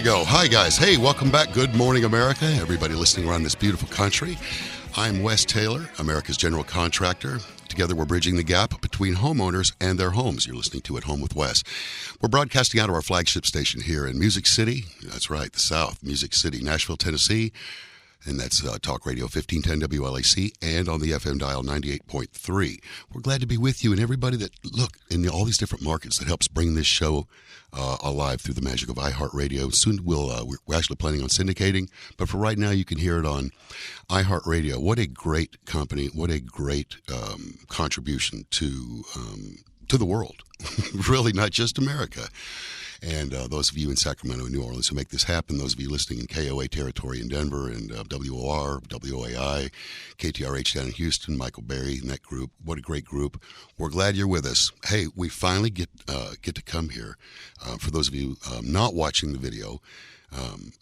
go. Hi, guys. Hey, welcome back. Good morning, America. Everybody listening around this beautiful country. I'm Wes Taylor, America's general contractor. Together, we're bridging the gap between homeowners and their homes. You're listening to At Home with Wes. We're broadcasting out of our flagship station here in Music City. That's right, the South, Music City, Nashville, Tennessee. And that's Talk Radio 1510 WLAC and on the FM dial 98.3. We're glad to be with you and everybody that, look, in all these different markets that helps bring this show alive through the magic of iHeartRadio. Soon we're actually planning on syndicating, but for right now you can hear it on iHeartRadio. What a great company. What a great contribution to the world. Really, not just America. And those of you in Sacramento and New Orleans who make this happen, those of you listening in KOA territory in Denver and WOR, WOAI, KTRH down in Houston, Michael Berry and that group, what a great group. We're glad you're with us. Hey, we finally get to come here. For those of you not watching the video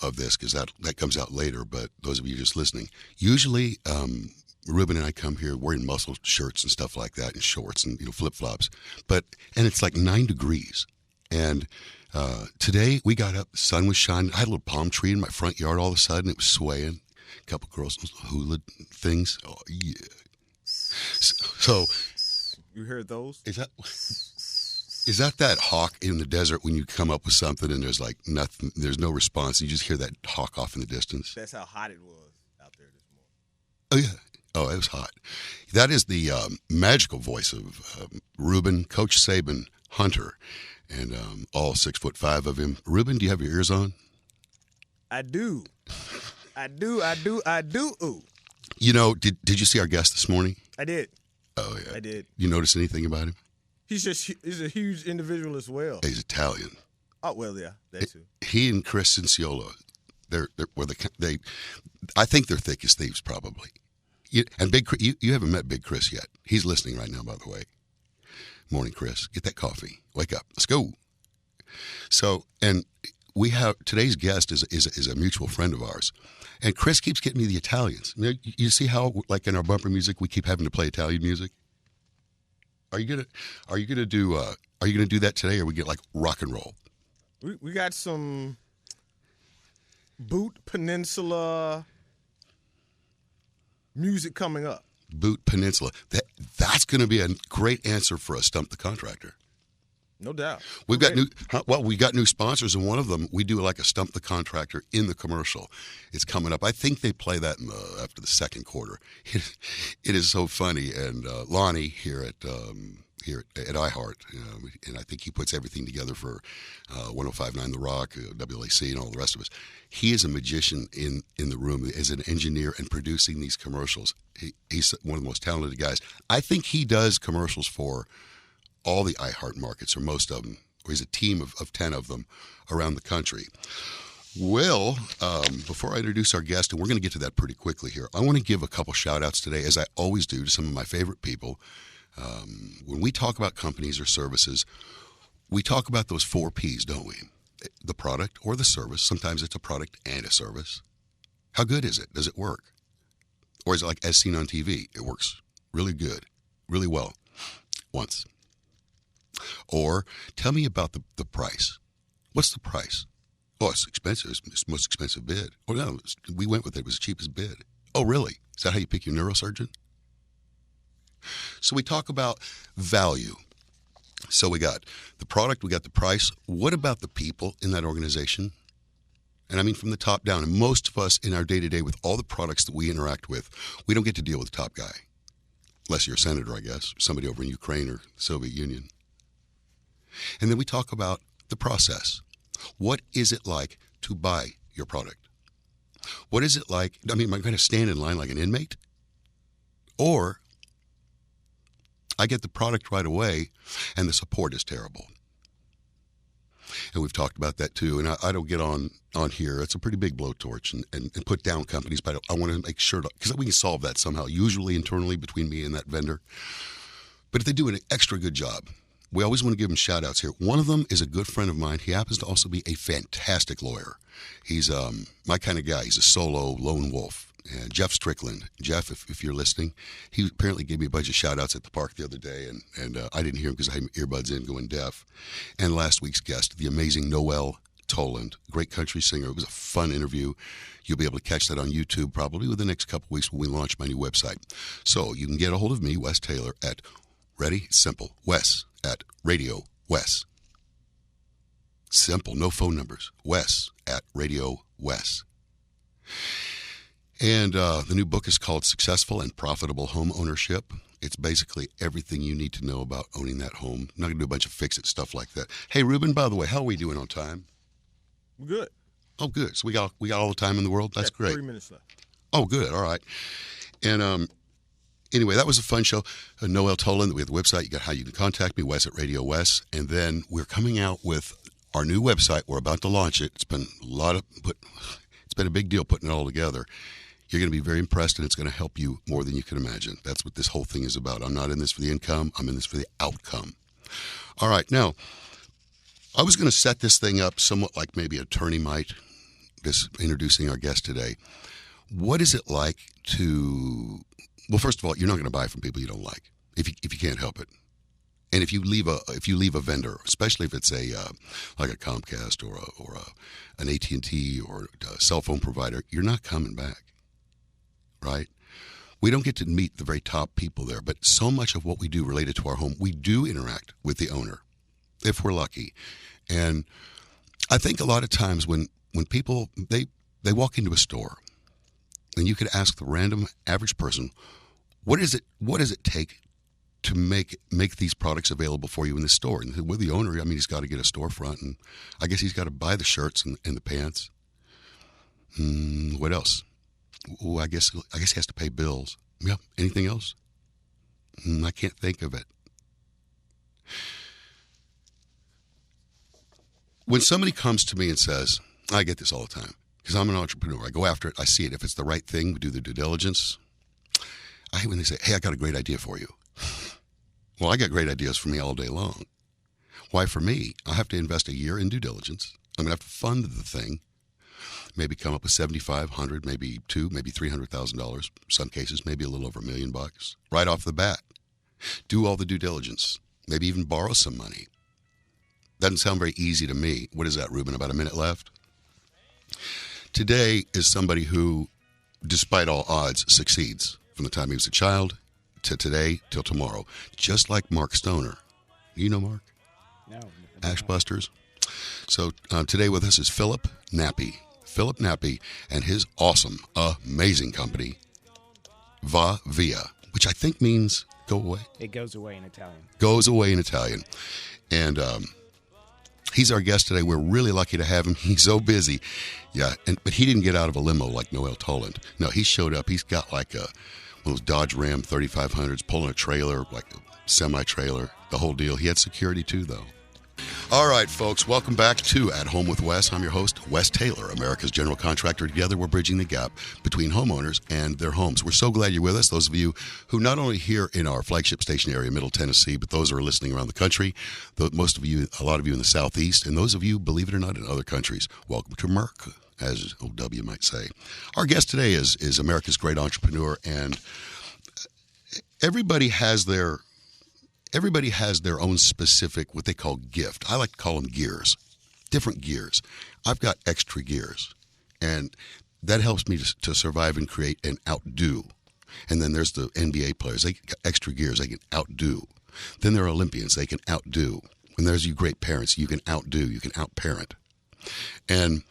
of this, because that comes out later, but those of you just listening, usually Ruben and I come here wearing muscle shirts and stuff like that and shorts and flip-flops, and it's like 9 degrees. And today we got up, the sun was shining. I had a little palm tree in my front yard all of a sudden. It was swaying. A couple girls, hula things. Oh, yeah. So. You heard those? Is that hawk in the desert when you come up with something and there's like nothing, there's no response. You just hear that hawk off in the distance. That's how hot it was out there this morning. Oh, yeah. Oh, it was hot. That is the magical voice of Ruben, Coach Saban Hunter. And all 6'5" of him. Ruben, do you have your ears on? I do. Ooh. Did you see our guest this morning? I did. Oh, yeah. I did. You notice anything about him? He's a huge individual as well. He's Italian. Oh, well, yeah, that too. He and Chris Cinciolo, I think they're thick as thieves, probably. And Big Chris, you haven't met Big Chris yet. He's listening right now, by the way. Morning, Chris. Get that coffee. Wake up. Let's go. So, and we have today's guest is a mutual friend of ours, and Chris keeps getting me the Italians. You see how, like in our bumper music, we keep having to play Italian music. Are you gonna do that today, or we get like rock and roll? We got some Boot Peninsula music coming up. Boot Peninsula. That's going to be a great answer for a Stump the Contractor. No doubt. We got new sponsors, and one of them we do like a Stump the Contractor in the commercial. It's coming up. I think they play that after the second quarter. It is so funny, and Lonnie here at iHeart, and I think he puts everything together for 105.9 The Rock, WLAC, and all the rest of us. He is a magician in the room as an engineer and producing these commercials. He's one of the most talented guys. I think he does commercials for all the iHeart markets, or most of them, or he's a team of 10 of them around the country. Well, before I introduce our guest, and we're going to get to that pretty quickly here, I want to give a couple shout-outs today, as I always do, to some of my favorite people. When we talk about companies or services, we talk about those 4 Ps, don't we? The product or the service. Sometimes it's a product and a service. How good is it? Does it work? Or is it like as seen on TV? It works really good, really well, once. Or tell me about the price. What's the price? Oh, it's expensive. It's the most expensive bid. Oh, no, we went with it. It was the cheapest bid. Oh, really? Is that how you pick your neurosurgeon? So we talk about value. So we got the product, we got the price. What about the people in that organization? And I mean from the top down. And most of us in our day-to-day with all the products that we interact with, we don't get to deal with the top guy. Unless you're a senator, I guess, or somebody over in Ukraine or the Soviet Union. And then we talk about the process. What is it like to buy your product? What is it like? I mean, am I going to stand in line like an inmate? Or I get the product right away, and the support is terrible. And we've talked about that too. And I don't get on here. It's a pretty big blowtorch and put down companies, but I want to make sure, because we can solve that somehow, usually internally between me and that vendor. But if they do an extra good job, we always want to give them shout outs here. One of them is a good friend of mine. He happens to also be a fantastic lawyer. He's my kind of guy. He's a solo lone wolf. And Jeff Strickland. Jeff, if you're listening, he apparently gave me a bunch of shout-outs at the park the other day, and I didn't hear him because I had earbuds in going deaf. And last week's guest, the amazing Noel Toland, great country singer. It was a fun interview. You'll be able to catch that on YouTube probably within the next couple weeks when we launch my new website. So you can get a hold of me, Wes Taylor, at ready, simple, Wes at Radio Wes. Simple, no phone numbers. Wes at Radio Wes. And the new book is called Successful and Profitable Home Ownership. It's basically everything you need to know about owning that home. I'm not going to do a bunch of fix-it stuff like that. Hey, Ruben, by the way, how are we doing on time? We're good. Oh, good. So we got all the time in the world? That's great. 3 minutes left. Oh, good. All right. And anyway, that was a fun show. Noel Toland, we have the website. You got how you can contact me, Wes at Radio Wes. And then we're coming out with our new website. We're about to launch it. It's been it's been a big deal putting it all together. You're going to be very impressed, and it's going to help you more than you can imagine. That's what this whole thing is about. I'm not in this for the income. I'm in this for the outcome. All right. Now, I was going to set this thing up somewhat like maybe an attorney might, just introducing our guest today. What is it like to, well, first of all, you're not going to buy from people you don't like if you can't help it. And if you leave a vendor, especially if it's like a Comcast or an AT&T or a cell phone provider, you're not coming back. Right? We don't get to meet the very top people there, but so much of what we do related to our home, we do interact with the owner, if we're lucky. And I think a lot of times when people, they walk into a store, and you could ask the random average person, what does it take to make these products available for you in the store? And with the owner, I mean, he's got to get a storefront, and I guess he's got to buy the shirts and the pants. What else? Oh, I guess he has to pay bills. Yeah. Anything else? I can't think of it. When somebody comes to me and says, I get this all the time because I'm an entrepreneur. I go after it. I see it. If it's the right thing, we do the due diligence. I hate when they say, hey, I got a great idea for you. Well, I got great ideas for me all day long. Why for me? I have to invest a year in due diligence. I'm going to have to fund the thing. Maybe come up with $7,500, maybe maybe $300,000. Some cases, maybe a little over $1 million right off the bat. Do all the due diligence. Maybe even borrow some money. Doesn't sound very easy to me. What is that, Ruben? About a minute left? Today is somebody who, despite all odds, succeeds from the time he was a child to today till tomorrow. Just like Mark Stoner. You know Mark? No. Ashbusters. So today with us is Phillip Nappi. Phillip Nappi and his awesome, amazing company, VaVia, which I think means go away. It goes away in Italian. Goes away in Italian. And he's our guest today. We're really lucky to have him. He's so busy. Yeah, but he didn't get out of a limo like Noel Toland. No, he showed up. He's got like one of those Dodge Ram 3500s, pulling a trailer, like a semi-trailer, the whole deal. He had security too, though. All right, folks, welcome back to At Home with Wes. I'm your host, Wes Taylor, America's general contractor. Together, we're bridging the gap between homeowners and their homes. We're so glad you're with us, those of you who not only here in our flagship station area, Middle Tennessee, but those who are listening around the country, most of you, a lot of you in the Southeast, and those of you, believe it or not, in other countries. Welcome to America, as OW might say. Our guest today is America's great entrepreneur, and everybody has their own specific, what they call gift. I like to call them gears, different gears. I've got extra gears, and that helps me to survive and create and outdo. And then there's the NBA players. They got extra gears. They can outdo. Then there are Olympians. They can outdo. And there's you great parents. You can outdo. You can outparent. And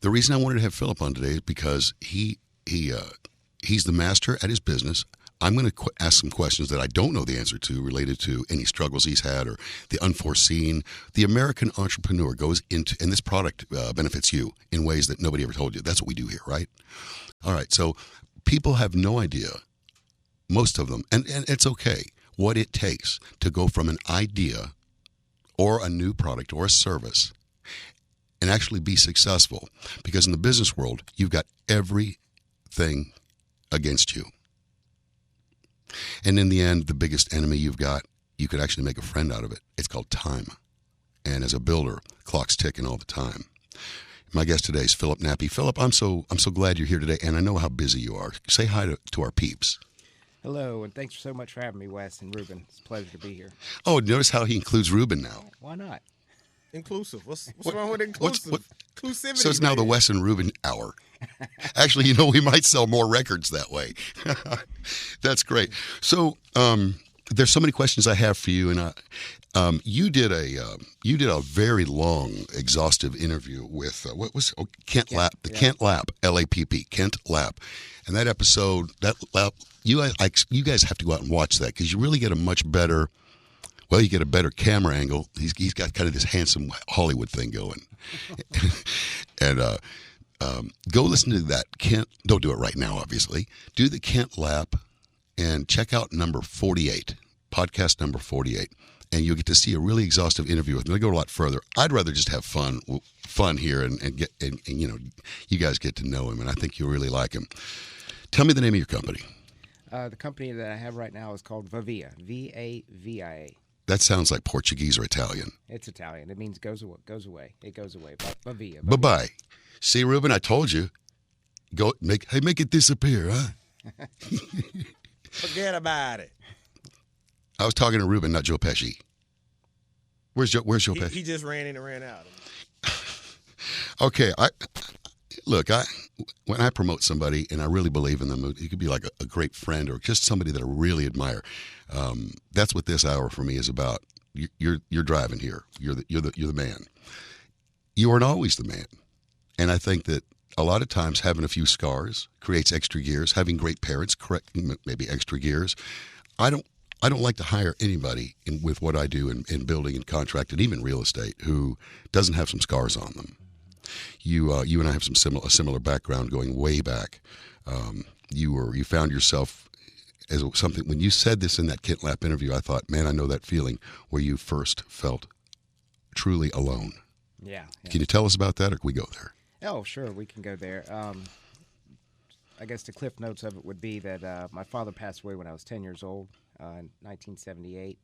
the reason I wanted to have Phillip on today is because he's the master at his business. I'm going to ask some questions that I don't know the answer to related to any struggles he's had or the unforeseen. The American entrepreneur goes into, and this product benefits you in ways that nobody ever told you. That's what we do here, right? All right, so people have no idea, most of them, and it's okay, what it takes to go from an idea or a new product or a service and actually be successful. Because in the business world, you've got everything against you. And in the end, the biggest enemy you've got, you could actually make a friend out of it. It's called time. And as a builder, clock's ticking all the time. My guest today is Phillip Nappi. Phillip, I'm so glad you're here today, and I know how busy you are. Say hi to our peeps. Hello, and thanks so much for having me, Wes and Ruben. It's a pleasure to be here. Oh, notice how he includes Ruben now. Why not? inclusive. What's wrong with inclusive? Inclusivity. So it's now the Wes and Reuben hour. Actually, we might sell more records that way. That's great. So there's so many questions I have for you, and you did a very long, exhaustive interview with Kent Lapp, Kent Lapp, LAPP, Kent Lapp, and that episode, you guys have to go out and watch that because you really get a much better. Well, you get a better camera angle. He's got kind of this handsome Hollywood thing going, and go listen to that. Kent, don't do it right now, obviously. Do the Kent Lapp and check out number 48, podcast number 48, and you'll get to see a really exhaustive interview with him. They go a lot further. I'd rather just have fun here and you guys get to know him, and I think you'll really like him. Tell me the name of your company. The company that I have right now is called VaVia, VaVia. That sounds like Portuguese or Italian. It's Italian. It means goes away. It goes away. VaVia. Bye-bye. See, Reuben, I told you. Make it disappear, huh? Forget about it. I was talking to Reuben, not Joe Pesci. Where's Joe Pesci? He just ran in and ran out. Okay, when I promote somebody and I really believe in them, it could be like a great friend or just somebody that I really admire. That's what this hour for me is about. You're driving here. You're the man. You aren't always the man, and I think that a lot of times having a few scars creates extra gears. Having great parents, correct, maybe extra gears. I don't like to hire anybody with what I do in building and contract and even real estate who doesn't have some scars on them. You and I have a similar background going way back. You found yourself as something when you said this in that Kent Lapp interview. I thought, man, I know that feeling where you first felt truly alone. Yeah. Can you tell us about that, or can we go there? Oh, sure, we can go there. I guess the cliff notes of it would be that my father passed away when I was 10 years old in 1978,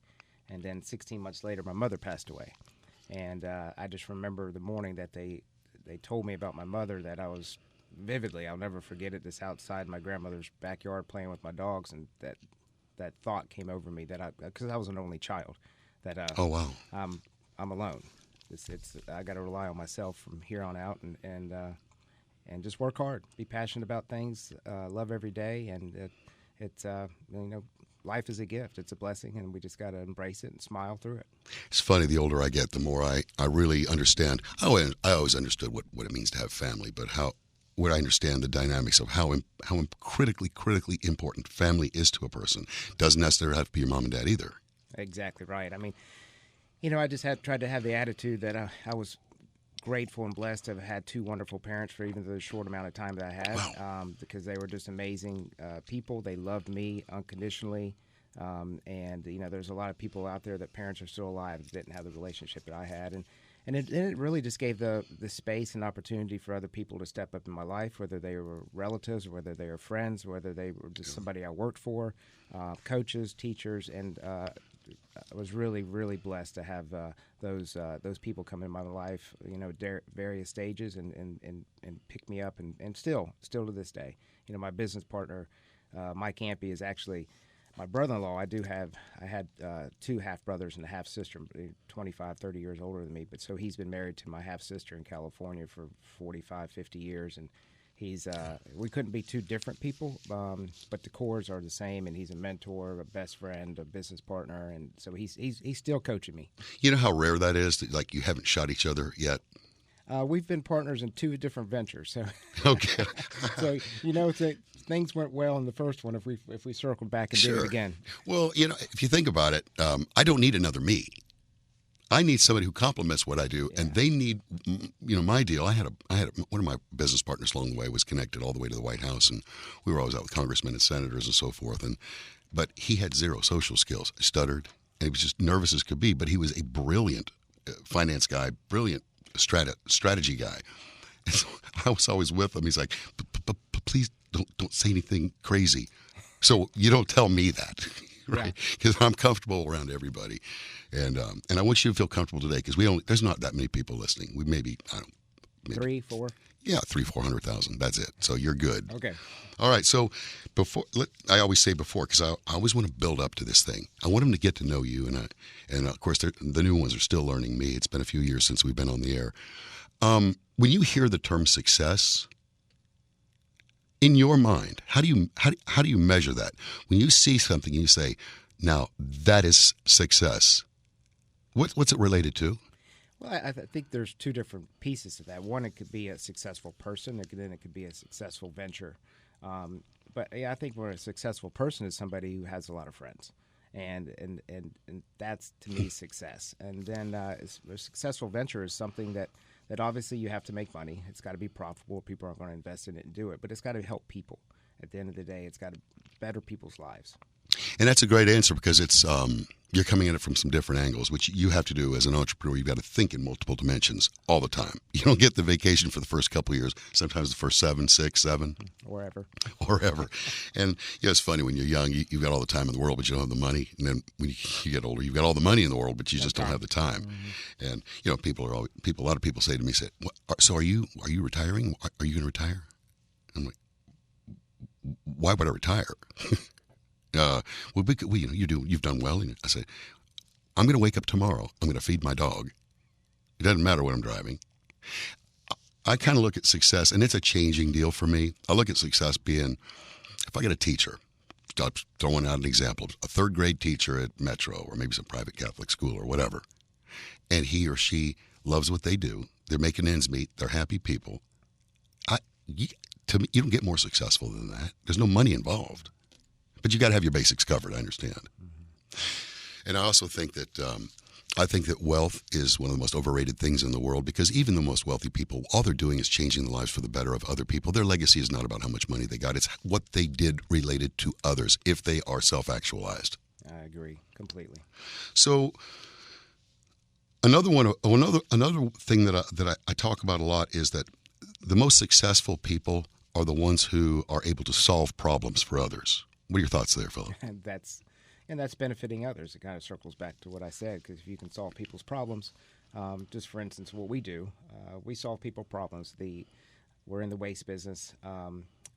and then 16 months later, my mother passed away. And I just remember the morning that they told me about my mother that I was vividly, I'll never forget it, this outside my grandmother's backyard playing with my dogs, and that thought came over me that because I was an only child, that oh wow, I'm alone. I got to rely on myself from here on out, and just work hard, be passionate about things, love every day, and life is a gift. It's a blessing, and we just got to embrace it and smile through it. It's funny, the older I get, the more I really understand. I always understood what it means to have family, but what I understand the dynamics of how critically important family is to a person. Doesn't necessarily have to be your mom and dad either. Exactly right. I mean, I just tried to have the attitude that I was grateful and blessed to have had two wonderful parents for even the short amount of time that I had. Wow. Because they were just amazing people. They loved me unconditionally. And there's a lot of people out there that parents are still alive that didn't have the relationship that I had. And it really just gave the space and opportunity for other people to step up in my life, whether they were relatives, or whether they were friends, whether they were just somebody I worked for, coaches, teachers, and I was really, really blessed to have those people come in my life, various stages and pick me up, and still to this day. My business partner, Mike Ampey, is actually my brother-in-law. I had two half-brothers and a half-sister, 25, 30 years older than me, but so he's been married to my half-sister in California for 45, 50 years, and we couldn't be two different people, but the cores are the same, and he's a mentor, a best friend, a business partner, and so he's still coaching me. You know how rare that is, that like you haven't shot each other yet? We've been partners in two different ventures, so okay. So things went well in the first one. If we circled back and Sure. did it again, well, if you think about it, I don't need another me. I need somebody who complements what I do, and they need, my deal. I had one of my business partners along the way was connected all the way to the White House, and we were always out with congressmen and senators and so forth. But he had zero social skills, stuttered, and he was just nervous as could be. But he was a brilliant finance guy, brilliant strategy guy. And so I was always with him. He's like, please don't say anything crazy. So you don't tell me that. Right, because I'm comfortable around everybody, and I want you to feel comfortable today because there's not that many people listening. We maybe 3, 4. Yeah, 300,000-400,000. That's it. So you're good. Okay. All right. So I always say before, because I always want to build up to this thing. I want them to get to know you, and of course the new ones are still learning me. It's been a few years since we've been on the air. When you hear the term success, in your mind, how do you measure that? When you see something, you say, "Now that is success." What's it related to? Well, I think there's two different pieces to that. One, it could be a successful person, then it could be a successful venture. But yeah, I think a successful person is somebody who has a lot of friends, and that's to me success. And then a successful venture is something that obviously you have to make money. It's got to be profitable. People are going to invest in it and do it, but it's got to help people. At the end of the day, it's got to better people's lives. And that's a great answer, because it's you're coming at it from some different angles, which you have to do as an entrepreneur. You've got to think in multiple dimensions all the time. You don't get the vacation for the first couple of years, sometimes the first 7, 6, 7. Wherever. And it's funny, when you're young, you've got all the time in the world, but you don't have the money. And then when you get older, you've got all the money in the world, but you just don't have the time. Mm-hmm. And, a lot of people say to me, so are you retiring? Are you going to retire? I'm like, why would I retire? You've done well. And I say, I'm going to wake up tomorrow. I'm going to feed my dog. It doesn't matter what I'm driving. I kind of look at success, and it's a changing deal for me. I look at success being, if I get a teacher, throwing out an example, a third grade teacher at Metro or maybe some private Catholic school or whatever, and he or she loves what they do. They're making ends meet. They're happy people. To me, you don't get more successful than that. There's no money involved. But you got to have your basics covered, I understand. Mm-hmm. And I also think that wealth is one of the most overrated things in the world, because even the most wealthy people, all they're doing is changing the lives for the better of other people. Their legacy is not about how much money they got. It's what they did related to others, if they are self-actualized. I agree completely. So another thing that I talk about a lot is that the most successful people are the ones who are able to solve problems for others. What are your thoughts there, Phillip? And that's benefiting others. It kind of circles back to what I said, because if you can solve people's problems, just for instance, what we do, we solve people problems. We're in the waste business.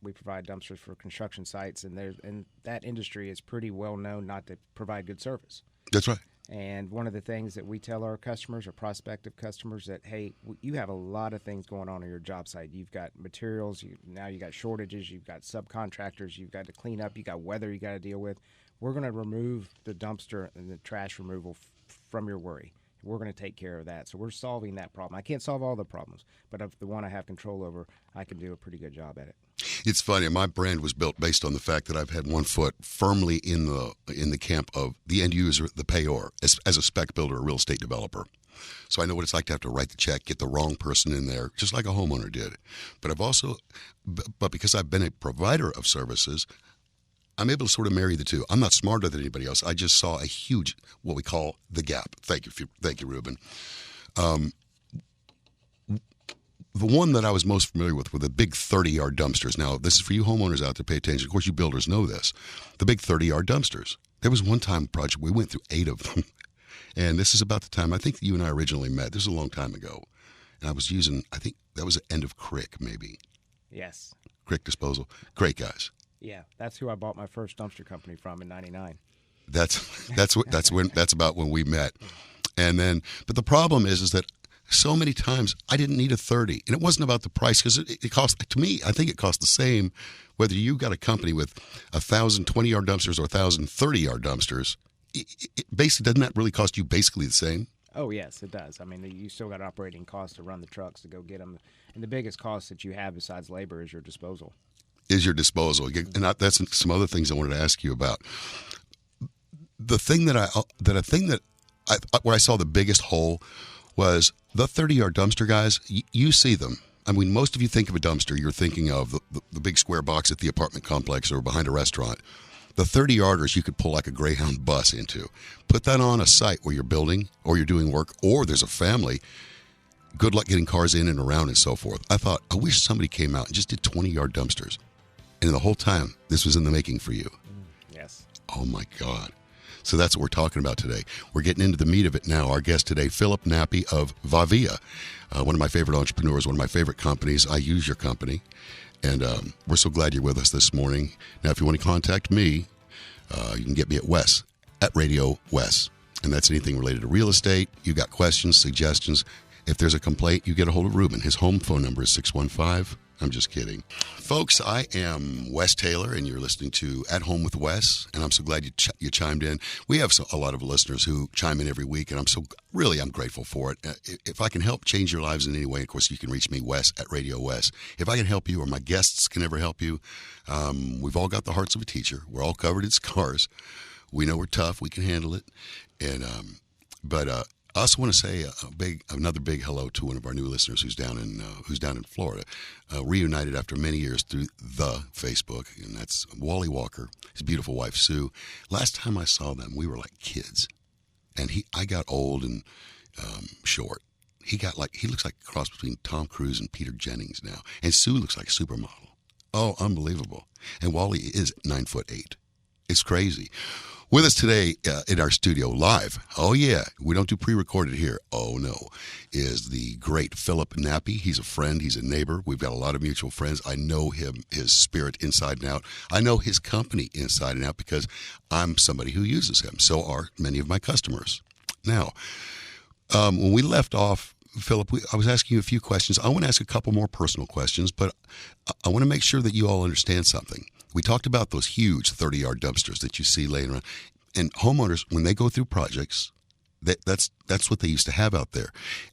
We provide dumpsters for construction sites, and that industry is pretty well known not to provide good service. That's right. And one of the things that we tell our customers or prospective customers that, hey, you have a lot of things going on your job site. You've got materials, now you got shortages, you've got subcontractors, you've got to clean up, you got weather you got to deal with. We're going to remove the dumpster and the trash removal from your worry. We're going to take care of that. So we're solving that problem. I can't solve all the problems, but of the one I have control over, I can do a pretty good job at it. It's funny. My brand was built based on the fact that I've had one foot firmly in the camp of the end user, the payor, as a spec builder, a real estate developer. So I know what it's like to have to write the check, get the wrong person in there, just like a homeowner did. But because I've been a provider of services, I'm able to sort of marry the two. I'm not smarter than anybody else. I just saw a huge, what we call the gap. Thank you, Ruben. The one that I was most familiar with were the big 30-yard dumpsters. Now, this is for you homeowners out there, pay attention. Of course, you builders know this. The big 30-yard dumpsters. There was one time project, we went through 8 of them. And this is about the time, I think you and I originally met. This is a long time ago. And I was using, I think that was the end of Crick, maybe. Yes. Crick Disposal. Great guys. Yeah, that's who I bought my first dumpster company from in '99. That's about when we met. And then, but the problem is that so many times I didn't need a 30, and it wasn't about the price, because it cost, to me, I think it cost the same whether you got a company with 1,000 20-yard dumpsters or 1,000 30-yard dumpsters. It basically, doesn't that really cost you basically the same? Oh yes, it does. I mean, you still got operating costs to run the trucks to go get them, and the biggest cost that you have besides labor is your disposal. And that's some other things I wanted to ask you about. The thing where I saw the biggest hole was the 30-yard dumpster guys. You see them. I mean, most of you think of a dumpster, you're thinking of the big square box at the apartment complex or behind a restaurant. The 30-yarders you could pull like a Greyhound bus into. Put that on a site where you're building or you're doing work or there's a family. Good luck getting cars in and around and so forth. I thought, I wish somebody came out and just did 20-yard dumpsters. And the whole time, this was in the making for you. Yes. Oh, my God. So that's what we're talking about today. We're getting into the meat of it now. Our guest today, Phillip Nappi of VaVia, one of my favorite entrepreneurs, one of my favorite companies. I use your company, and we're so glad you're with us this morning. Now, if you want to contact me, you can get me at Wes, at Radio Wes, and that's anything related to real estate. You got questions, suggestions. If there's a complaint, you get a hold of Ruben. His home phone number is 615. I'm just kidding. Folks, I am Wes Taylor, and you're listening to At Home with Wes, and I'm so glad you chimed in. We have a lot of listeners who chime in every week, and I'm grateful for it. If I can help change your lives in any way, of course, you can reach me, Wes, at Radio Wes. If I can help you or my guests can ever help you, we've all got the hearts of a teacher. We're all covered in scars. We know we're tough. We can handle it. And I also want to say another big hello to one of our new listeners who's down in Florida, reunited after many years through the Facebook, and that's Wally Walker, his beautiful wife Sue. Last time I saw them, we were like kids, and I got old and short. He looks like a cross between Tom Cruise and Peter Jennings now, and Sue looks like a supermodel. Oh, unbelievable! And Wally is 9'8". It's crazy. With us today in our studio live, oh yeah, we don't do pre-recorded here, oh no, is the great Phillip Nappi. He's a friend, he's a neighbor. We've got a lot of mutual friends. I know him, his spirit inside and out. I know his company inside and out because I'm somebody who uses him. So are many of my customers. Now, when we left off, Phillip, I was asking you a few questions. I want to ask a couple more personal questions, but I want to make sure that you all understand something. We talked about those huge 30-yard dumpsters that you see laying around. And homeowners, when they go through projects, that's what they used to have out there.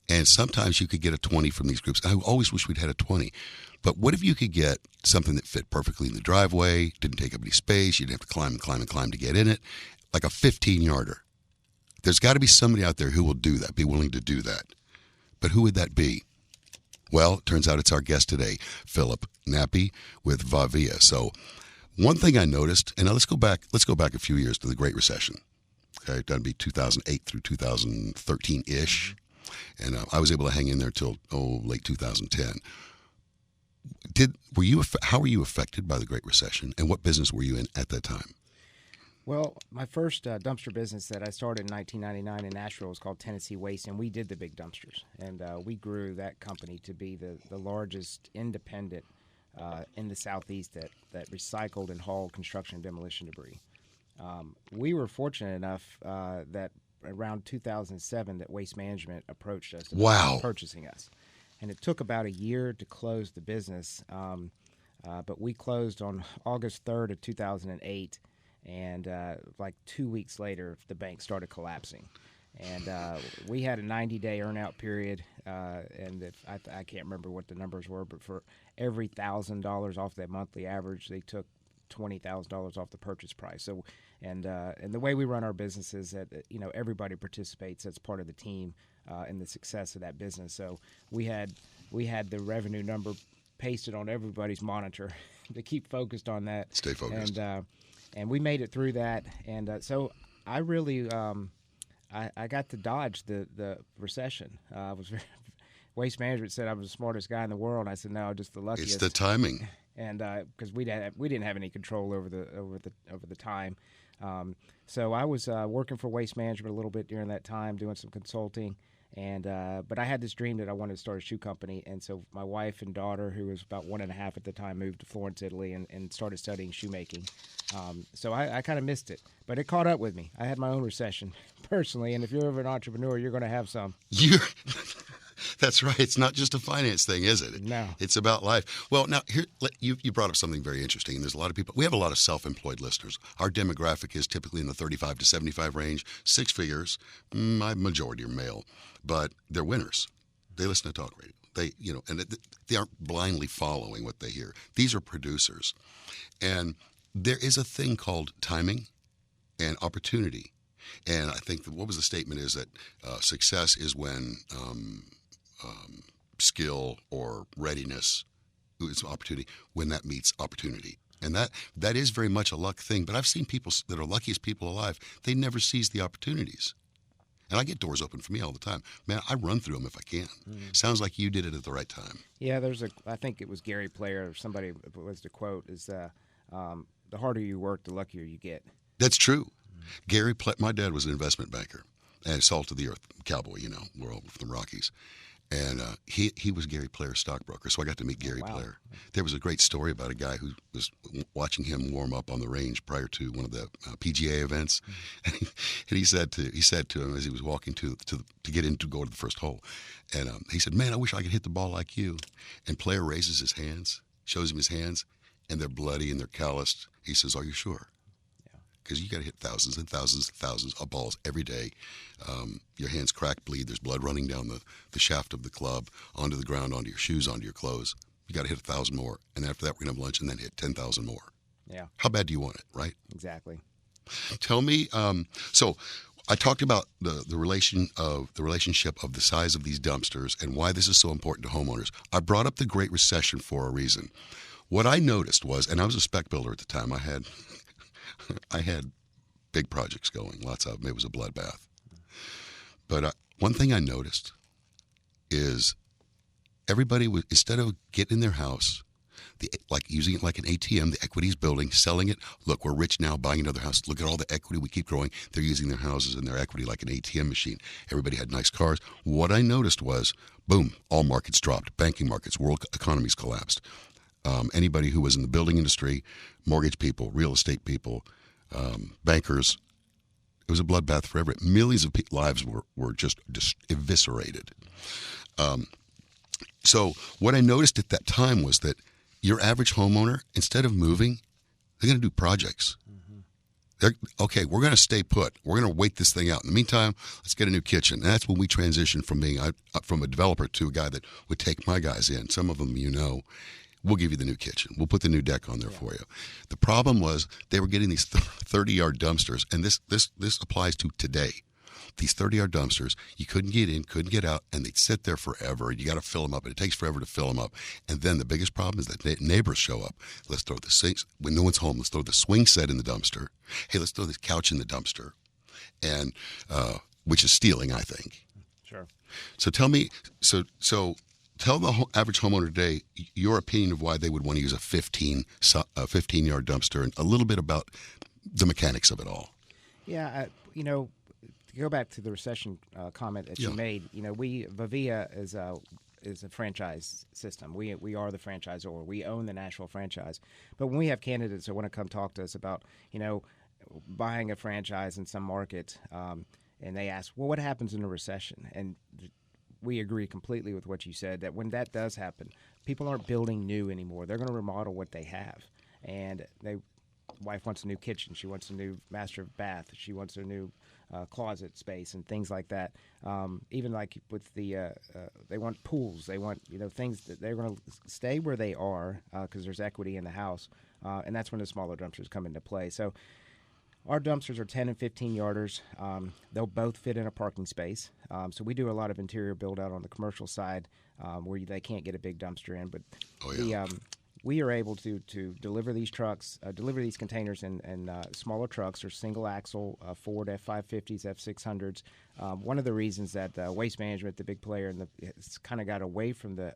And sometimes you could get a 20 from these groups. I always wish we'd had a 20. But what if you could get something that fit perfectly in the driveway, didn't take up any space, you didn't have to climb and climb and climb to get in it, like a 15-yarder? There's got to be somebody out there who will do that, be willing to do that. But who would that be? Well, it turns out it's our guest today, Phillip Nappi with VaVia. So one thing I noticed, and now let's go back a few years to the Great Recession. Okay, that'd be 2008 through 2013-ish. And I was able to hang in there till late 2010. How were you affected by the Great Recession, and what business were you in at that time? Well, my first dumpster business that I started in 1999 in Nashville was called Tennessee Waste, and we did the big dumpsters. And we grew that company to be the largest independent in the Southeast that recycled and hauled construction and demolition debris. We were fortunate enough that around 2007 that Waste Management approached us about purchasing us. And it took about a year to close the business, but we closed on August 3rd of 2008. And like 2 weeks later, the bank started collapsing. And we had a 90-day earn-out period, and I can't remember what the numbers were, but for every $1,000 off that monthly average, they took $20,000 off the purchase price. So, and the way we run our business is that everybody participates as part of the team in the success of that business. So we had the revenue number pasted on everybody's monitor to keep focused on that. Stay focused. And we made it through that, and so I really I got to dodge the recession. Waste Management said I was the smartest guy in the world. I said no, just the luckiest. It's the timing, and because we didn't have any control over the time. So I was working for Waste Management a little bit during that time, doing some consulting. And but I had this dream that I wanted to start a shoe company, and so my wife and daughter, who was about 1.5 at the time, moved to Florence, Italy, and started studying shoemaking. So I kind of missed it, but it caught up with me. I had my own recession personally, and if you're ever an entrepreneur, you're going to have some. That's right. It's not just a finance thing, is it? No. It's about life. Well, now, here you brought up something very interesting. There's a lot of people. We have a lot of self-employed listeners. Our demographic is typically in the 35 to 75 range, 6 figures. My majority are male, but they're winners. They listen to talk radio. They aren't blindly following what they hear. These are producers. And there is a thing called timing and opportunity. And I think what was the statement is that success is when skill or readiness is opportunity, when that meets opportunity. And that is very much a luck thing. But I've seen people that are luckiest people alive, they never seize the opportunities. And I get doors open for me all the time. Man, I run through them if I can. Mm. Sounds like you did it at the right time. Yeah, I think it was Gary Player or somebody was the quote is the harder you work, the luckier you get. That's true. My dad was an investment banker and salt of the earth cowboy, we're all from the Rockies. And he was Gary Player's stockbroker, so I got to meet Gary Player. There was a great story about a guy who was watching him warm up on the range prior to one of the PGA events, and he said to him as he was walking to get in to go to the first hole, and he said, "Man, I wish I could hit the ball like you." And Player raises his hands, shows him his hands, and they're bloody and they're calloused. He says, "Are you sure?" Because you got to hit thousands and thousands and thousands of balls every day. Your hands crack, bleed. There's blood running down the shaft of the club, onto the ground, onto your shoes, onto your clothes. You got to hit 1,000 more. And after that, we're going to have lunch and then hit 10,000 more. Yeah. How bad do you want it, right? Exactly. Tell me, so I talked about the relationship of the size of these dumpsters and why this is so important to homeowners. I brought up the Great Recession for a reason. What I noticed was, and I was a spec builder at the time, I had big projects going, lots of them. It was a bloodbath. But one thing I noticed is everybody was, instead of getting in their house, like using it like an ATM, the equity's building, selling it. Look, we're rich now, buying another house. Look at all the equity. We keep growing. They're using their houses and their equity like an ATM machine. Everybody had nice cars. What I noticed was, boom, all markets dropped. Banking markets, world economies collapsed. Anybody who was in the building industry, mortgage people, real estate people, bankers, it was a bloodbath for everyone. Millions of lives were just eviscerated. So what I noticed at that time was that your average homeowner, instead of moving, they're going to do projects. Okay, we're going to stay put. We're going to wait this thing out. In the meantime, let's get a new kitchen. And that's when we transitioned from being from a developer to a guy that would take my guys in. Some of them, we'll give you the new kitchen. We'll put the new deck on there for you. The problem was they were getting these 30-yard dumpsters, and this applies to today. These 30-yard dumpsters, you couldn't get in, couldn't get out, and they'd sit there forever. You got to fill them up, and it takes forever to fill them up. And then the biggest problem is that neighbors show up. Let's throw the sinks when no one's home. Let's throw the swing set in the dumpster. Hey, let's throw this couch in the dumpster, and which is stealing, I think. Sure. So tell me, tell the average homeowner today your opinion of why they would want to use a 15-yard dumpster, and a little bit about the mechanics of it all. Yeah, to go back to the recession comment that you made, VaVia is a franchise system. We are the franchisor. We own the national franchise. But when we have candidates that want to come talk to us about, buying a franchise in some market, and they ask, well, what happens in a recession? And we agree completely with what you said, that when that does happen, people aren't building new anymore. They're going to remodel what they have. And wife wants a new kitchen. She wants a new master bath. She wants a new closet space and things like that. Even like with the, they want pools. They want, things that they're going to stay where they are because there's equity in the house. And that's when the smaller dumpsters come into play. So our dumpsters are 10 and 15 yarders. They'll both fit in a parking space. So we do a lot of interior build out on the commercial side where they can't get a big dumpster in. But we are able to deliver these trucks, deliver these containers in smaller trucks or single axle Ford F550s, F600s. One of the reasons that Waste Management, the big player, it's kind of got away from the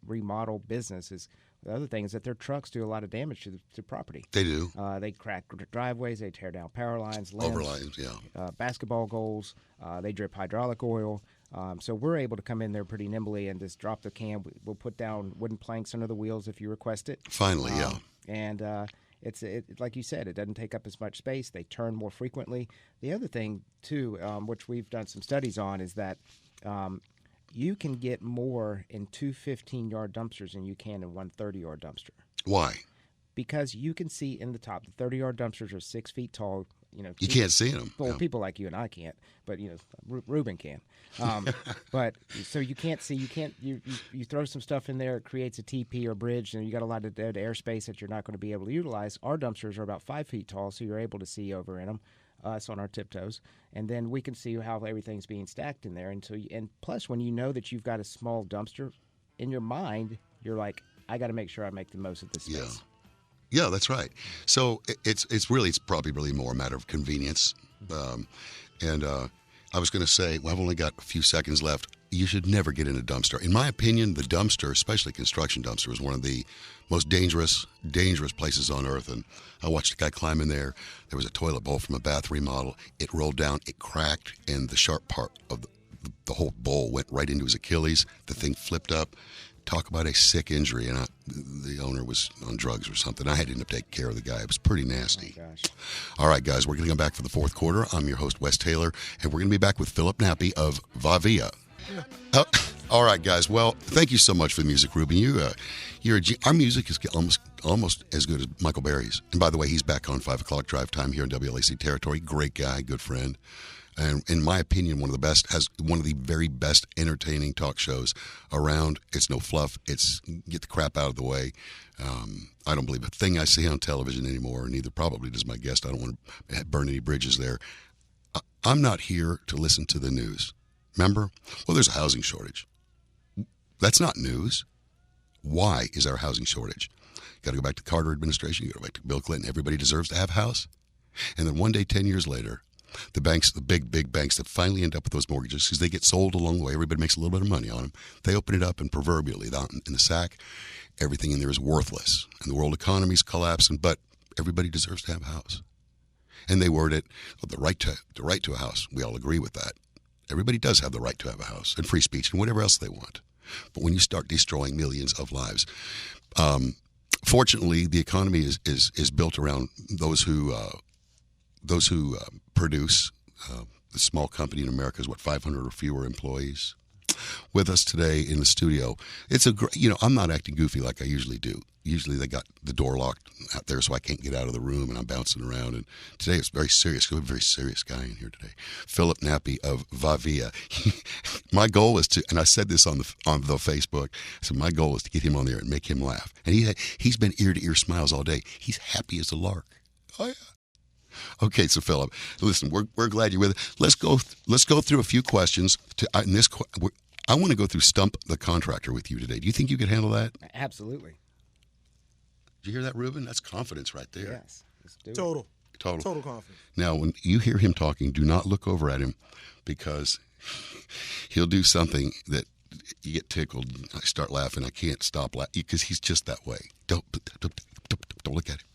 remodel business is the other thing is that their trucks do a lot of damage to property. They do. They crack driveways, they tear down power lines, limbs, overlines, basketball goals. They drip hydraulic oil. So we're able to come in there pretty nimbly and just drop the can. We'll put down wooden planks under the wheels if you request it. Finally, And it's like you said, it doesn't take up as much space. They turn more frequently. The other thing, too, which we've done some studies on, is that you can get more in two 15-yard dumpsters than you can in one 30-yard dumpster. Why? Because you can see in the top. The 30-yard dumpsters are 6 feet tall. You can't see them. Well, people like you and I can't, but Ruben can. But so you can't see. You throw some stuff in there, it creates a TP or bridge, and you got a lot of dead airspace that you're not going to be able to utilize. Our dumpsters are about 5 feet tall, so you're able to see over in them. Us on our tiptoes, and then we can see how everything's being stacked in there. And plus, when you know that you've got a small dumpster in your mind, you're like, I got to make sure I make the most of this space. Yeah, that's right. So it's probably really more a matter of convenience, and I was going to say, well, I've only got a few seconds left. You should never get in a dumpster. In my opinion, the dumpster, especially construction dumpster, is one of the most dangerous places on earth. And I watched a guy climb in there. There was a toilet bowl from a bath remodel. It rolled down, it cracked, and the sharp part of the whole bowl went right into his Achilles. The thing flipped up. Talk about a sick injury, and the owner was on drugs or something. I had to end up taking care of the guy. It was pretty nasty. Oh, gosh. All right, guys, we're going to come back for the fourth quarter. I'm your host, Wes Taylor, and we're going to be back with Phillip Nappi of VaVia. Yeah. All right, guys. Well, thank you so much for the music, Ruben. Our music is almost as good as Michael Berry's. And by the way, he's back on 5 o'clock drive time here in WLAC territory. Great guy, good friend. And in my opinion, one of the very best entertaining talk shows around. It's no fluff. It's get the crap out of the way. I don't believe a thing I see on television anymore, neither probably does my guest. I don't want to burn any bridges there. I'm not here to listen to the news. Remember? Well, there's a housing shortage. That's not news. Why is there a housing shortage? Got to go back to the Carter administration. You got to go back to Bill Clinton. Everybody deserves to have a house. And then one day, 10 years later, the banks, the big banks that finally end up with those mortgages, because they get sold along the way, everybody makes a little bit of money on them. They open it up, and proverbially, in the sack, everything in there is worthless. And the world economy's collapsing, but everybody deserves to have a house. And they word it, the right to a house. We all agree with that. Everybody does have the right to have a house and free speech and whatever else they want. But when you start destroying millions of lives, fortunately, the economy is built around those who produce. The small company in America is 500 or fewer employees. With us today in the studio, it's I'm not acting goofy like I usually do. Usually they got the door locked out there so I can't get out of the room and I'm bouncing around. And today it's very serious. We have a very serious guy in here today. Phillip Nappi of VaVia. My goal is to, and I said this on the Facebook, I said my goal is to get him on there and make him laugh. And he's been ear to ear smiles all day. He's happy as a lark. Oh yeah. Okay, so Phillip, listen, we're glad you're with us. Let's go through a few questions. I want to go through Stump the Contractor with you today. Do you think you could handle that? Absolutely. Did you hear that, Ruben? That's confidence right there. Yes. Let's do it. Total confidence. Now, when you hear him talking, do not look over at him because he'll do something that you get tickled. I start laughing. I can't stop laughing because he's just that way. Don't look at him.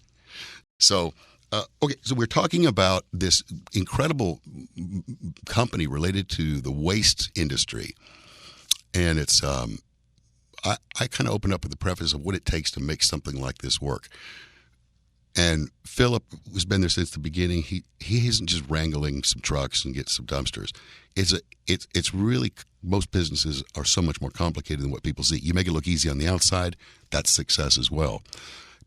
So, okay, so we're talking about this incredible company related to the waste industry. And it's, I kind of opened up with the preface of what it takes to make something like this work. And Phillip has been there since the beginning. He isn't just wrangling some trucks and get some dumpsters. It's really, most businesses are so much more complicated than what people see. You make it look easy on the outside, that's success as well.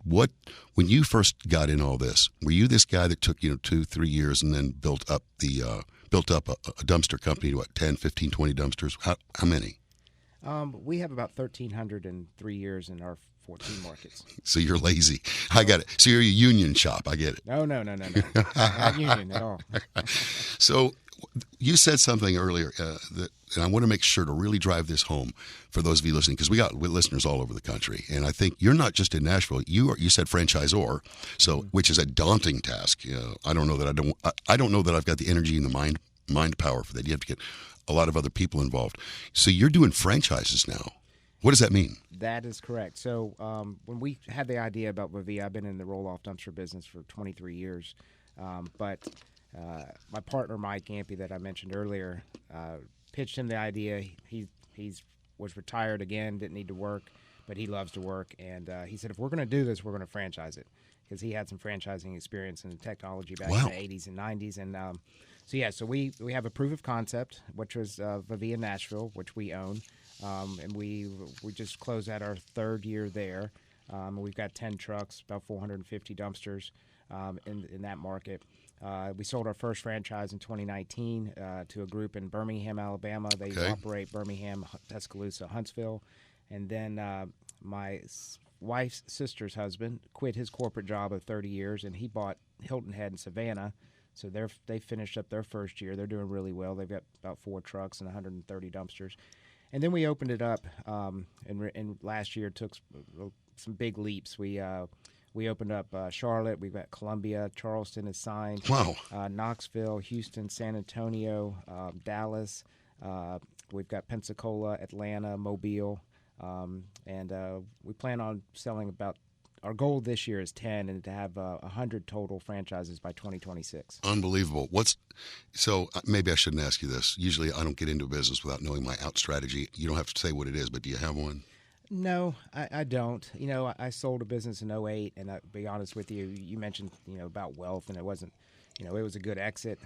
When you first got in all this, were you this guy that took 2-3 years and then built up a dumpster company to 10, 15, 20 dumpsters? How many? We have about 1,300 in 3 years in our 14 markets. So you're lazy. I got it. So you're a union shop. I get it. No. Not union at all. So you said something earlier and I want to make sure to really drive this home for those of you listening, because we got listeners all over the country. And I think you're not just in Nashville. You said franchisor, so which is a daunting task. I don't know that I've got the energy and the mind power for that. You have to get a lot of other people involved. So you're doing franchises now. What does that mean? That is correct. So when we had the idea about VaVia, I've been in the roll-off dumpster business for 23 years. But my partner, Mike Gampy, that I mentioned earlier, pitched him the idea. He was retired again, didn't need to work, but he loves to work. And he said, if we're going to do this, we're going to franchise it, because he had some franchising experience in technology back in the 80s and 90s. And so we have a proof of concept, which was VaVia Nashville, which we own. And we just closed out our third year there. We've got 10 trucks, about 450 dumpsters in that market. We sold our first franchise in 2019 to a group in Birmingham, Alabama. They operate Birmingham, Tuscaloosa, Huntsville. And then my wife's sister's husband quit his corporate job of 30 years, and he bought Hilton Head in Savannah. So they finished up their first year. They're doing really well. They've got about 4 trucks and 130 dumpsters. And then we opened it up, and last year took some big leaps. We We opened up Charlotte. We've got Columbia. Charleston is signed. Wow. Knoxville, Houston, San Antonio, Dallas. We've got Pensacola, Atlanta, Mobile. And we plan on selling about, our goal this year is 10 and to have 100 total franchises by 2026. Unbelievable. So maybe I shouldn't ask you this. Usually I don't get into business without knowing my out strategy. You don't have to say what it is, but do you have one? No, I don't. I sold a business in '08, and I'll be honest with you, you mentioned, about wealth, and it wasn't, it was a good exit.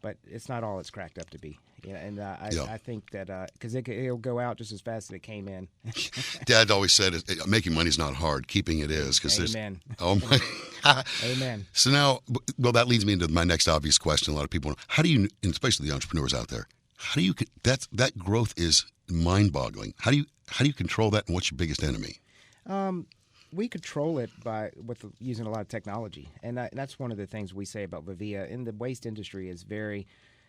But it's not all it's cracked up to be. I think that because it'll go out just as fast as it came in. Dad always said making money is not hard. Keeping it is. Amen. Oh, my. Amen. So now, that leads me into my next obvious question. A lot of people, how do you, and especially the entrepreneurs out there, how do you, that growth is mind-boggling. How do you control that, and what's your biggest enemy? We control it with using a lot of technology, and that's one of the things we say about VaVia. In the waste industry,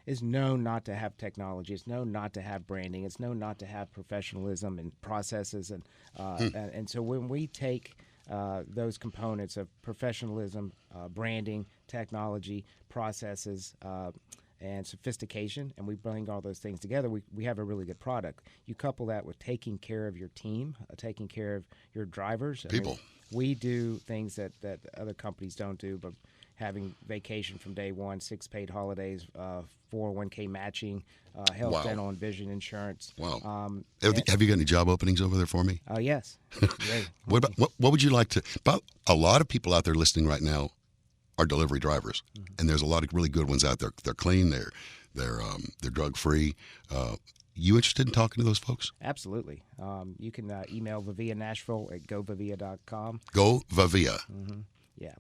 is known not to have technology. It's known not to have branding. It's known not to have professionalism and processes, and so when we take those components of professionalism, branding, technology, processes, and sophistication, and we bring all those things together, we have a really good product. You couple that with taking care of your team, taking care of your drivers. People. We do things that other companies don't do, but having vacation from day one, 6 paid holidays, 401k matching, health, Wow. dental, and vision insurance. Wow. Have you got any job openings over there for me? Yes. What would you like to? But a lot of people out there listening right now are delivery drivers, and there's a lot of really good ones out there. They're clean. They're drug free. You interested in talking to those folks? Absolutely. You can email VaVia Nashville at govavia.com. Go VaVia. Mm-hmm. Yeah.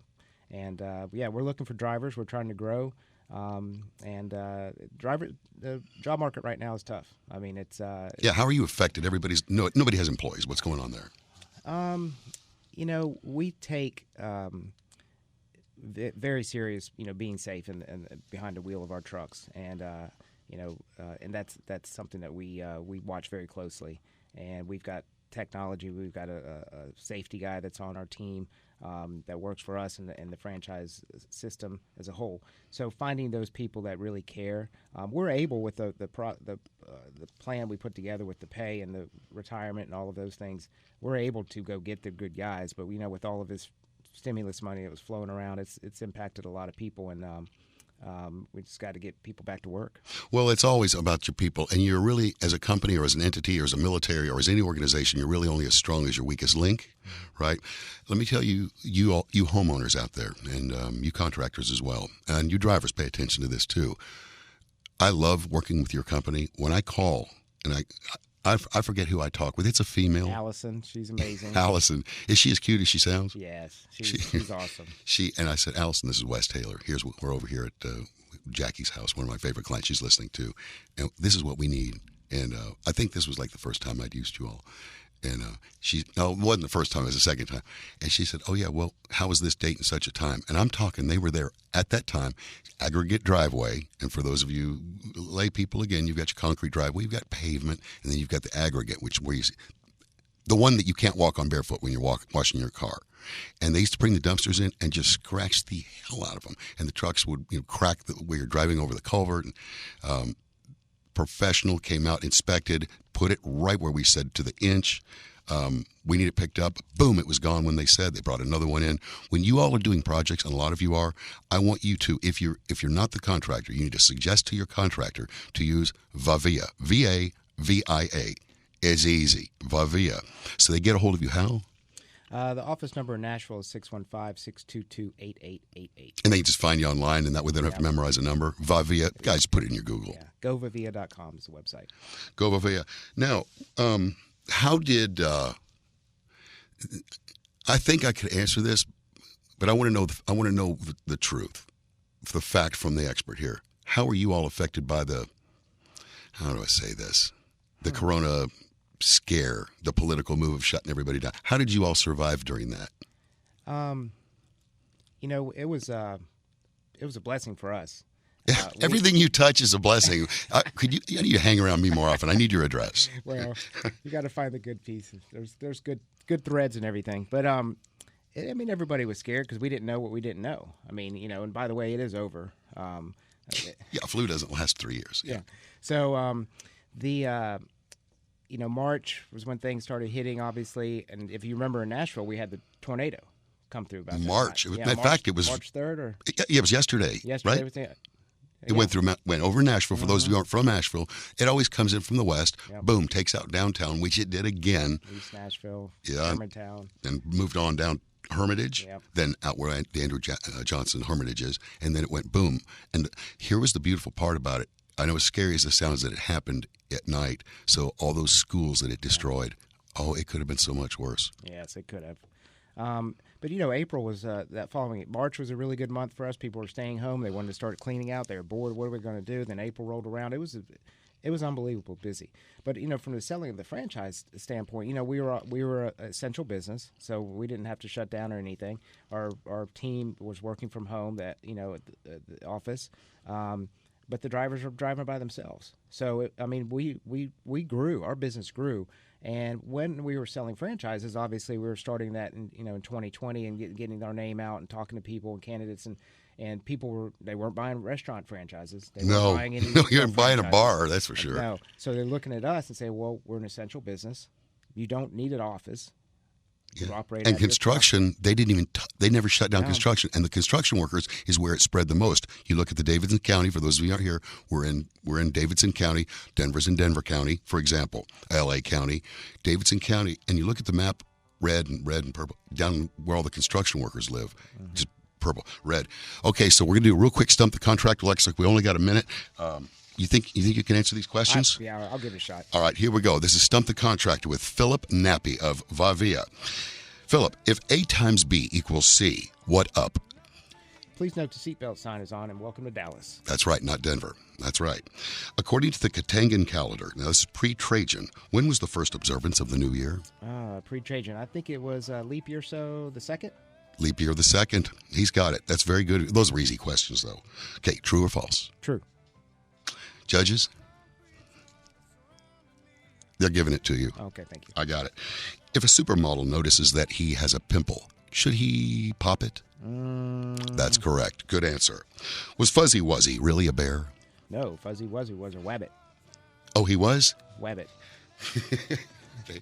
And we're looking for drivers. We're trying to grow. The job market right now is tough. I mean, it's how are you affected? Nobody has employees. What's going on there? We take very serious, being safe and behind the wheel of our trucks, and and that's something that we watch very closely. And we've got technology. We've got a safety guy that's on our team that works for us and the franchise system as a whole. So finding those people that really care, we're able with the plan we put together with the pay and the retirement and all of those things. We're able to go get the good guys, but with all of this stimulus money that was flowing around, it's impacted a lot of people, and we just got to get people back to work. Well, it's always about your people, and you're really, as a company or as an entity or as a military or as any organization, you're really only as strong as your weakest link, right? Let me tell you, you homeowners out there, and you contractors as well, and you drivers, pay attention to this too. I love working with your company. When I call, and I forget who I talk with. It's a female. Allison. She's amazing. Allison. Is she as cute as she sounds? Yes. She's awesome. And I said, Allison, this is Wes Taylor. We're over here at Jackie's house, one of my favorite clients she's listening to. And this is what we need. And I think this was like the first time I'd used you all. And it wasn't the first time, it was the second time. And she said, oh, yeah, well, how was this date and such a time? And I'm talking, they were there at that time, aggregate driveway. And for those of you lay people, again, you've got your concrete driveway, you've got pavement, and then you've got the aggregate, where you see, the one that you can't walk on barefoot when you're washing your car. And they used to bring the dumpsters in and just scratch the hell out of them. And the trucks would crack where you're driving over the culvert. And, professional came out, inspected, put it right where we said to the inch. We need it picked up. Boom, it was gone when they said. They brought another one in. When you all are doing projects, and a lot of you are, I want you to, if you're not the contractor, you need to suggest to your contractor to use VaVia. VaVia. It's easy. VaVia. So they get a hold of you how? The office number in Nashville is 615-622-8888. And they can just find you online, and that way they don't have to memorize a number. VaVia. Guys, put it in your Google. Yeah. GoVaVia.com is the website. GoVaVia. Now, how did I think I could answer this, but I want to know the truth, the fact from the expert here. How are you all affected by how do I say this? The corona scare, the political move of shutting everybody down. How did you all survive during that? It was a blessing for us. Everything you touch is a blessing. I need to hang around me more often. I need your address. Well, you got to find the good pieces. There's good threads and everything. But I mean, everybody was scared because we didn't know what we didn't know. I mean, and by the way, it is over. Yeah, flu doesn't last 3 years. Yeah. So March was when things started hitting, obviously. And if you remember in Nashville, we had the tornado come through about March. That In fact, it was March 3rd or it was yesterday. Yesterday, right? It went over Nashville. For those of you who aren't from Nashville, it always comes in from the west. Yep. Boom, takes out downtown, which it did again. East Nashville, Yeah, Germantown, and moved on down Hermitage, Yep. then out where the Andrew Johnson Hermitage is, and then it went boom. And here was the beautiful part about it. I know as scary as it sounds that it happened at night. So all those schools that it destroyed, it could have been so much worse. Yes, it could have. But April was that following. March was a really good month for us. People were staying home. They wanted to start cleaning out. They were bored. What are we going to do? Then April rolled around. It was unbelievable busy. But from the selling of the franchise standpoint, we were an essential business, so we didn't have to shut down or anything. Our team was working from home. At the office. But the drivers were driving by themselves. So we grew. Our business grew. And when we were selling franchises, obviously we were starting that in 2020 and getting our name out and talking to people and candidates and people weren't buying restaurant franchises. They weren't buying any you're buying a bar, that's for sure. No, so they're looking at us and say, well, we're an essential business. You don't need an office. Yeah. And construction, they never shut down construction. And the construction workers is where it spread the most. You look at the Davidson County, for those of you who aren't here, we're in Davidson County. Denver's in Denver County, for example, LA County, Davidson County. And you look at the map, red and purple, down where all the construction workers live. Mm-hmm. Just purple, red. Okay, so we're going to do a real quick Stump the Contractor, Alexa. We only got a minute. You think you can answer these questions? Yeah, I'll give it a shot. All right, here we go. This is Stump the Contractor with Phillip Nappi of VaVia. Phillip, if A times B equals C, what up? Please note the seatbelt sign is on and welcome to Dallas. That's right, not Denver. That's right. According to the Katangan calendar, now this is pre-Trajan, when was the first observance of the new year? Pre-Trajan. I think it was leap year, so the second? Leap year the second. He's got it. That's very good. Those are easy questions, though. Okay, true or false? True. Judges? They're giving it to you. Okay, thank you. I got it. If a supermodel notices that he has a pimple, should he pop it? That's correct. Good answer. Was Fuzzy Wuzzy really a bear? No, Fuzzy Wuzzy was a wabbit. Oh, he was? Wabbit. Okay.